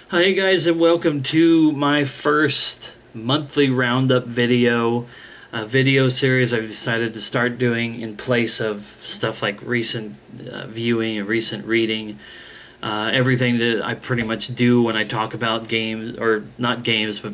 Hi guys, and welcome to my first monthly roundup video, a video series I've decided to start doing in place of stuff like recent viewing and recent reading. Everything that I pretty much do when I talk about games, or not games, but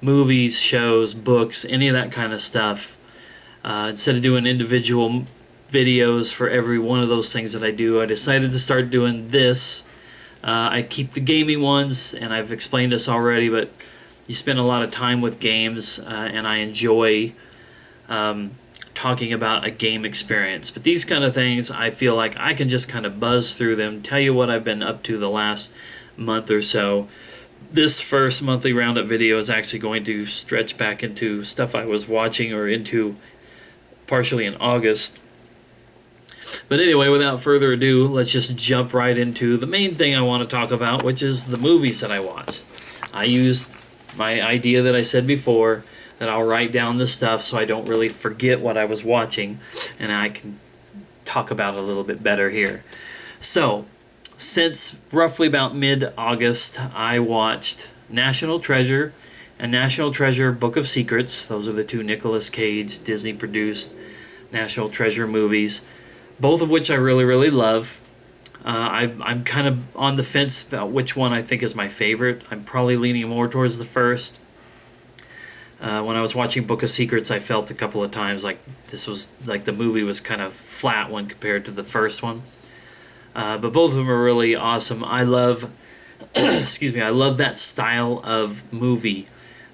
movies, shows, books, any of that kind of stuff. Instead of doing individual videos for every one of those things that I do, I decided to start doing this. I keep the gaming ones, and I've explained this already, but you spend a lot of time with games, and I enjoy talking about a game experience. But these kind of things, I feel like I can just kind of buzz through them, tell you what I've been up to the last month or so. This first monthly roundup video is actually going to stretch back into stuff I was watching or into partially in August. But anyway, without further ado, let's just jump right into the main thing I want to talk about, which is the movies that I watched. I used my idea that I said before, that I'll write down the stuff so I don't really forget what I was watching, and I can talk about it a little bit better here. So, since roughly about mid-August, I watched National Treasure and National Treasure Book of Secrets. Those are the two Nicolas Cage, Disney-produced National Treasure movies, both of which I really, really love. I'm kind of on the fence about which one I think is my favorite. I'm probably leaning more towards the first. When I was watching Book of Secrets, I felt a couple of times like this was like the movie was kind of flat when compared to the first one. But both of them are really awesome. I love, excuse me, I love that style of movie.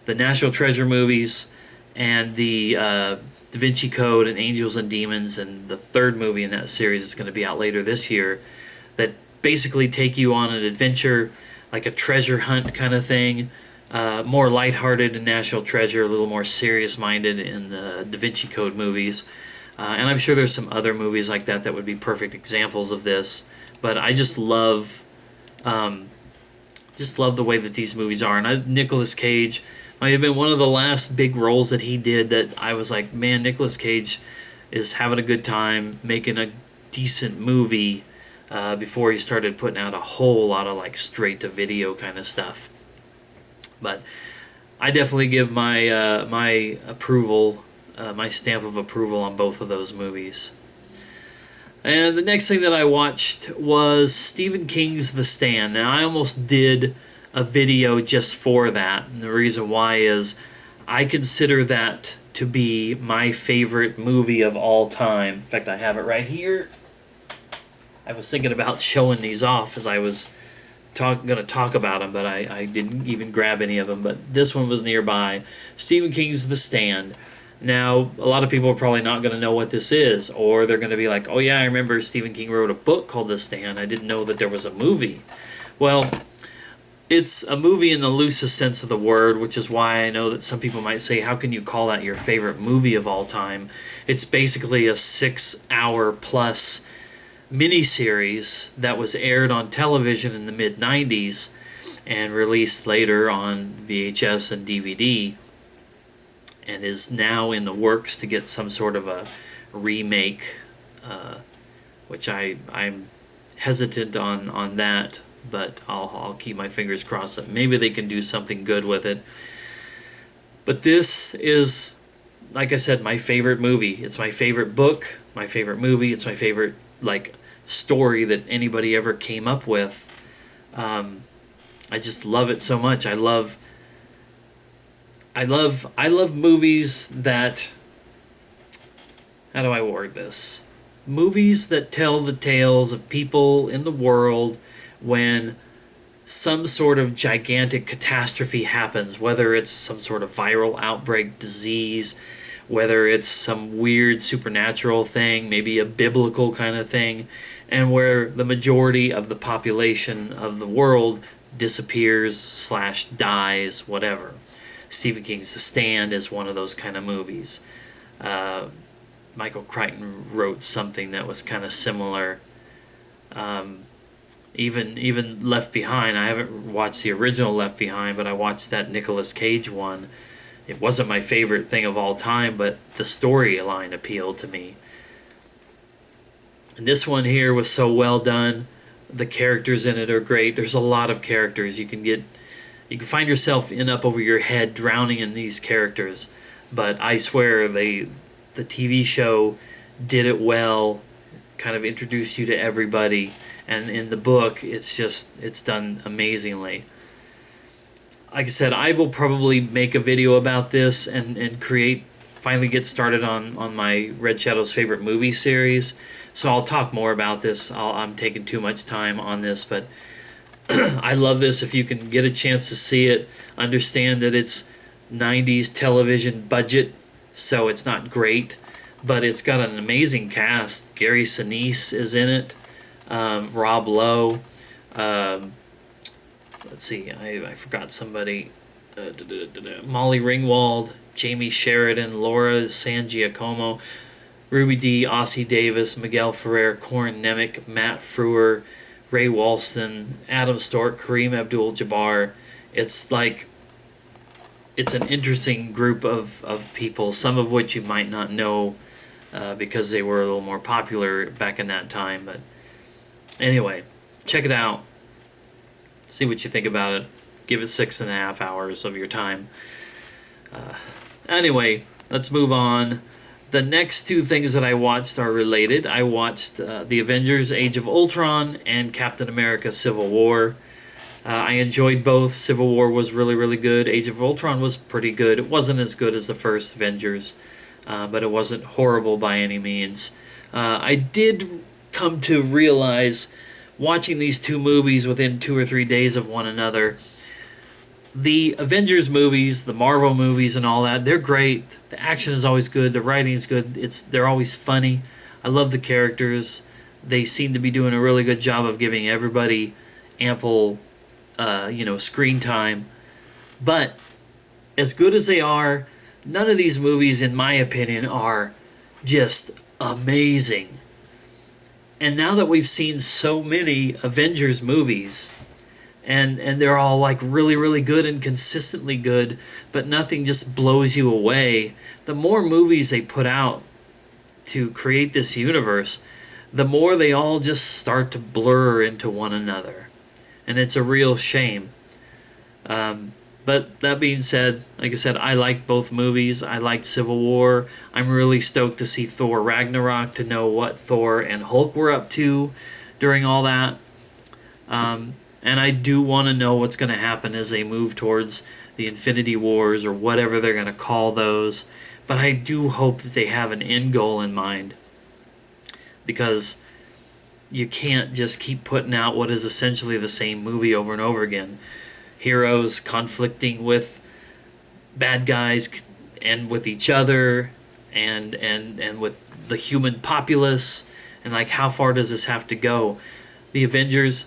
The National Treasure movies and the Da Vinci Code and Angels and Demons, and the third movie in that series is going to be out later this year, that basically take you on an adventure, like a treasure hunt kind of thing. More lighthearted in National Treasure, a little more serious-minded in the Da Vinci Code movies. And I'm sure there's some other movies like that that would be perfect examples of this. But I just love the way that these movies are. And Nicolas Cage might have been one of the last big roles that he did that I was like, man, Nicolas Cage is having a good time making a decent movie before he started putting out a whole lot of like straight-to-video kind of stuff. But I definitely give my approval, my stamp of approval on both of those movies. And the next thing that I watched was Stephen King's The Stand. Now, I almost did a video just for that, and the reason why is I consider that to be my favorite movie of all time. In fact, I have it right here. I was thinking about showing these off as I was going to talk about them, but I didn't even grab any of them. But this one was nearby. Stephen King's The Stand. Now, a lot of people are probably not going to know what this is, or they're going to be like, oh yeah, I remember Stephen King wrote a book called The Stand. I didn't know that there was a movie. Well, it's a movie in the loosest sense of the word, which is why I know that some people might say, how can you call that your favorite movie of all time? It's basically a 6-hour plus miniseries that was aired on television in the mid-90s and released later on VHS and DVD, and is now in the works to get some sort of a remake, which I'm hesitant on that, but I'll keep my fingers crossed that maybe they can do something good with it. But this is, like I said, my favorite movie. It's my favorite book, my favorite movie. It's my favorite like story that anybody ever came up with. I just love it so much. I love movies that, how do I word this? Movies that tell the tales of people in the world when some sort of gigantic catastrophe happens, whether it's some sort of viral outbreak, disease, whether it's some weird supernatural thing, maybe a biblical kind of thing, and where the majority of the population of the world disappears / dies, whatever. Stephen King's The Stand is one of those kind of movies. Michael Crichton wrote something that was kind of similar. Even Left Behind. I haven't watched the original Left Behind, but I watched that Nicolas Cage one. It wasn't my favorite thing of all time, but the storyline appealed to me. And this one here was so well done. The characters in it are great. There's a lot of characters. You can find yourself in up over your head drowning in these characters. But I swear the TV show did it well, kind of introduced you to everybody, and in the book it's done amazingly. Like I said, I will probably make a video about this and finally get started on my Red Shadow's favorite movie series. So I'll talk more about this. I'm taking too much time on this, but I love this. If you can get a chance to see it, understand that it's 90s television budget, so it's not great, but it's got an amazing cast. Gary Sinise is in it, Rob Lowe, let's see, I forgot somebody, Molly Ringwald, Jamie Sheridan, Laura San Giacomo, Ruby Dee, Ossie Davis, Miguel Ferrer, Corin Nemec, Matt Frewer, Ray Walston, Adam Stork, Kareem Abdul-Jabbar. It's an interesting group of people, some of which you might not know because they were a little more popular back in that time. But anyway, check it out. See what you think about it. Give it 6.5 hours of your time. Anyway, let's move on. The next two things that I watched are related. I watched The Avengers Age of Ultron and Captain America Civil War. I enjoyed both. Civil War was really, really good. Age of Ultron was pretty good. It wasn't as good as the first Avengers, but it wasn't horrible by any means. I did come to realize, watching these two movies within 2 or 3 days of one another, the Avengers movies, the Marvel movies and all that, they're great. The action is always good. The writing is good. They're always funny. I love the characters. They seem to be doing a really good job of giving everybody ample, screen time. But as good as they are, none of these movies, in my opinion, are just amazing. And now that we've seen so many Avengers movies, and they're all like really, really good and consistently good, but nothing just blows you away. The more movies they put out to create this universe, the more they all just start to blur into one another. And it's a real shame. But that being said, like I said, I liked both movies. I liked Civil War. I'm really stoked to see Thor Ragnarok, to know what Thor and Hulk were up to during all that. And I do want to know what's going to happen as they move towards the Infinity Wars, or whatever they're going to call those. But I do hope that they have an end goal in mind, because you can't just keep putting out what is essentially the same movie over and over again. Heroes conflicting with bad guys and with each other and with the human populace. And like, how far does this have to go? The Avengers,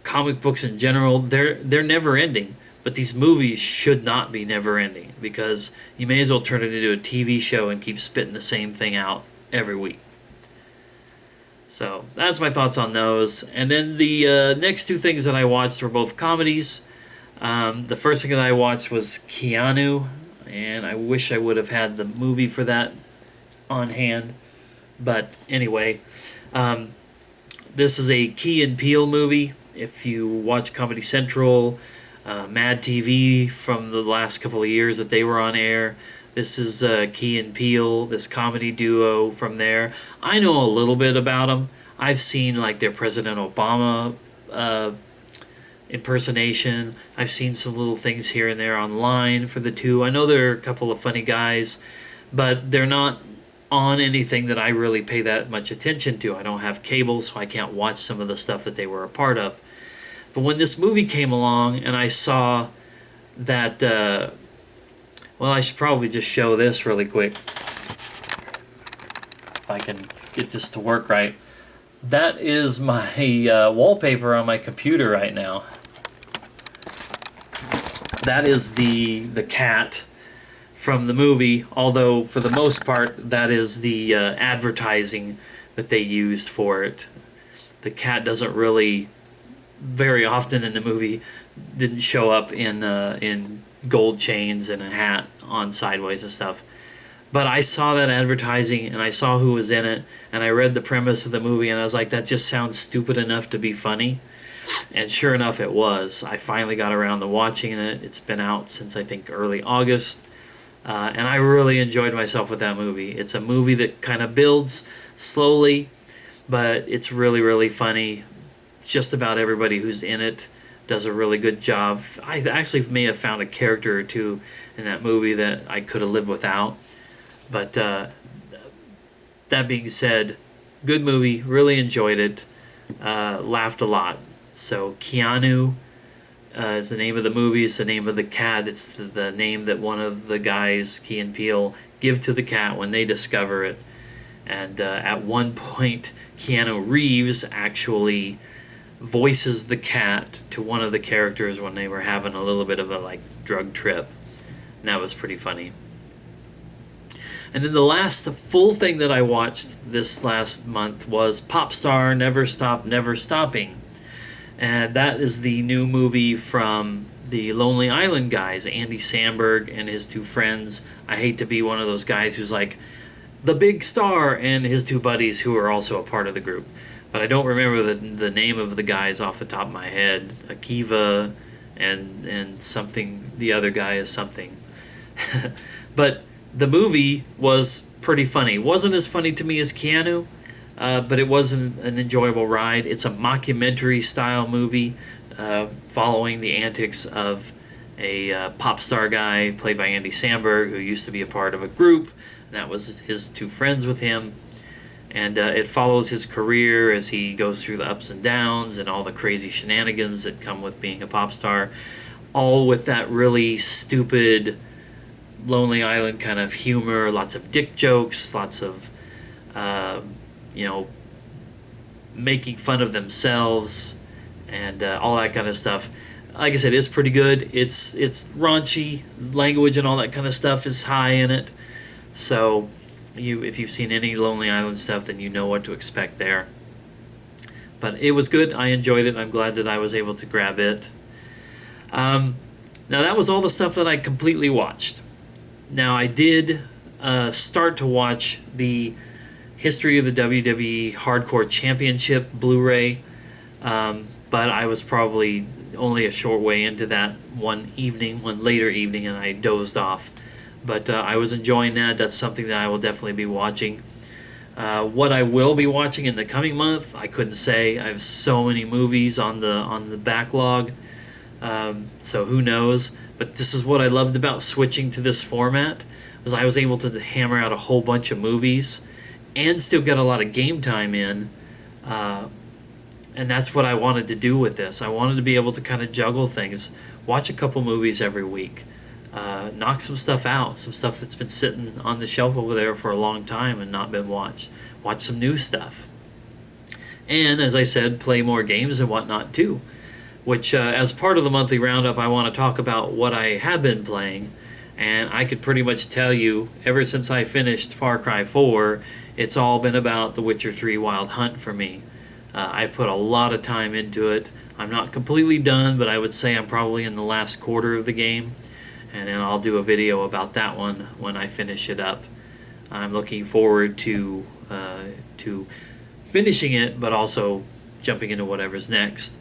comic books in general, they're never ending. But these movies should not be never ending, because you may as well turn it into a TV show and keep spitting the same thing out every week. So that's my thoughts on those. And then the next two things that I watched were both comedies. The first thing that I watched was Keanu, and I wish I would have had the movie for that on hand. But anyway, this is a Key and Peele movie. If you watch Comedy Central, Mad TV from the last couple of years that they were on air, this is Key and Peele, this comedy duo from there. I know a little bit about them. I've seen like their President Obama impersonation. I've seen some little things here and there online for the two. I know they're a couple of funny guys, but they're not on anything that I really pay that much attention to. I don't have cable, so I can't watch some of the stuff that they were a part of. But when this movie came along and I saw that, well, I should probably just show this really quick, if I can get this to work right. That is my wallpaper on my computer right now. That is the cat from the movie, although for the most part that is the advertising that they used for it. The cat doesn't really, very often in the movie, didn't show up in gold chains and a hat on sideways and stuff. But I saw that advertising and I saw who was in it and I read the premise of the movie and I was like, that just sounds stupid enough to be funny. And sure enough, it was. I finally got around to watching it. It's been out since I think early August. And I really enjoyed myself with that movie. It's a movie that kind of builds slowly, but it's really, really funny. Just about everybody who's in it does a really good job. I actually may have found a character or two in that movie that I could have lived without. But that being said, good movie. Really enjoyed it. Laughed a lot. So Keanu is the name of the movie. It's the name of the cat. It's the name that one of the guys, Key and Peele, give to the cat when they discover it. And at one point, Keanu Reeves actually voices the cat to one of the characters when they were having a little bit of a drug trip. And that was pretty funny. And then the last full thing that I watched this last month was Popstar Never Stop Never Stopping. And that is the new movie from the Lonely Island guys, Andy Samberg and his two friends. I hate to be one of those guys who's like the big star, and his two buddies who are also a part of the group. But I don't remember the name of the guys off the top of my head. Akiva and something, the other guy is something. But the movie was pretty funny. It wasn't as funny to me as Keanu, but it was an enjoyable ride. It's a mockumentary-style movie following the antics of a pop star guy played by Andy Samberg, who used to be a part of a group, and that was his two friends with him. And it follows his career as he goes through the ups and downs and all the crazy shenanigans that come with being a pop star, all with that really stupid Lonely Island kind of humor, lots of dick jokes, lots of making fun of themselves and all that kind of stuff. Like I said, it's pretty good. It's raunchy language and all that kind of stuff is high in it. So if you've seen any Lonely Island stuff, then you know what to expect there. But it was good. I enjoyed it. I'm glad that I was able to grab it. Now that was all the stuff that I completely watched. Now I did start to watch the History of the WWE Hardcore Championship Blu-ray, but I was probably only a short way into that one later evening, and I dozed off. But I was enjoying that. That's something that I will definitely be watching. What I will be watching in the coming month, I couldn't say. I have so many movies on the backlog, so who knows? But this is what I loved about switching to this format, was I was able to hammer out a whole bunch of movies and still get a lot of game time in. And that's what I wanted to do with this. I wanted to be able to kind of juggle things, watch a couple movies every week, knock some stuff out, some stuff that's been sitting on the shelf over there for a long time and not been watched, watch some new stuff. And, as I said, play more games and whatnot too, which as part of the monthly roundup, I want to talk about what I have been playing. And I could pretty much tell you, ever since I finished Far Cry 4, it's all been about The Witcher 3 Wild Hunt for me. I've put a lot of time into it. I'm not completely done, but I would say I'm probably in the last quarter of the game. And then I'll do a video about that one when I finish it up. I'm looking forward to finishing it, but also jumping into whatever's next.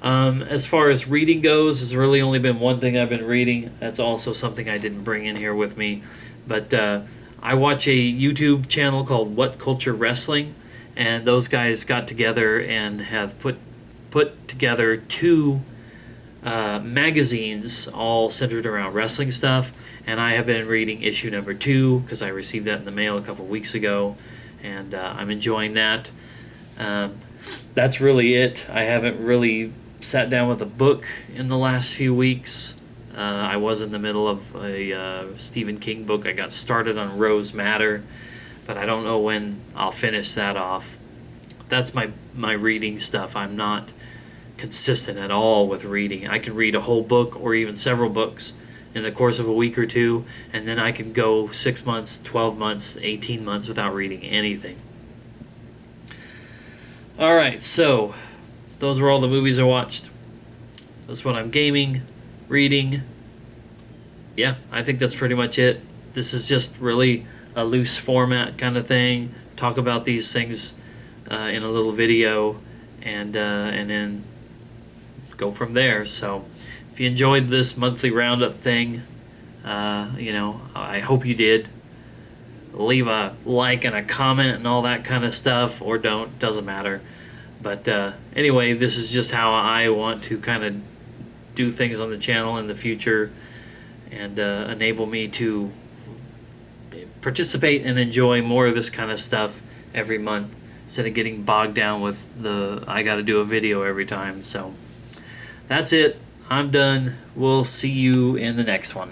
As far as reading goes, there's really only been one thing I've been reading. That's also something I didn't bring in here with me. But I watch a YouTube channel called What Culture Wrestling, and those guys got together and have put together two magazines all centered around wrestling stuff. And I have been reading issue number 2 because I received that in the mail a couple weeks ago, and I'm enjoying that. That's really it. I haven't really sat down with a book in the last few weeks. I was in the middle of a Stephen King book. I got started on Rose Matter, but I don't know when I'll finish that off. That's my reading stuff. I'm not consistent at all with reading. I can read a whole book or even several books in the course of a week or two, and then I can go 6 months, 12 months, 18 months without reading anything. Alright, so those were all the movies I watched. That's what I'm gaming, reading. Yeah, I think that's pretty much it. This is just really a loose format kind of thing, talk about these things in a little video, and then go from there. So if you enjoyed this monthly roundup thing, I hope you did. Leave a like and a comment and all that kind of stuff, or don't, doesn't matter. But anyway, this is just how I want to kind of do things on the channel in the future, and enable me to participate and enjoy more of this kind of stuff every month, instead of getting bogged down with I got to do a video every time. So that's it. I'm done. We'll see you in the next one.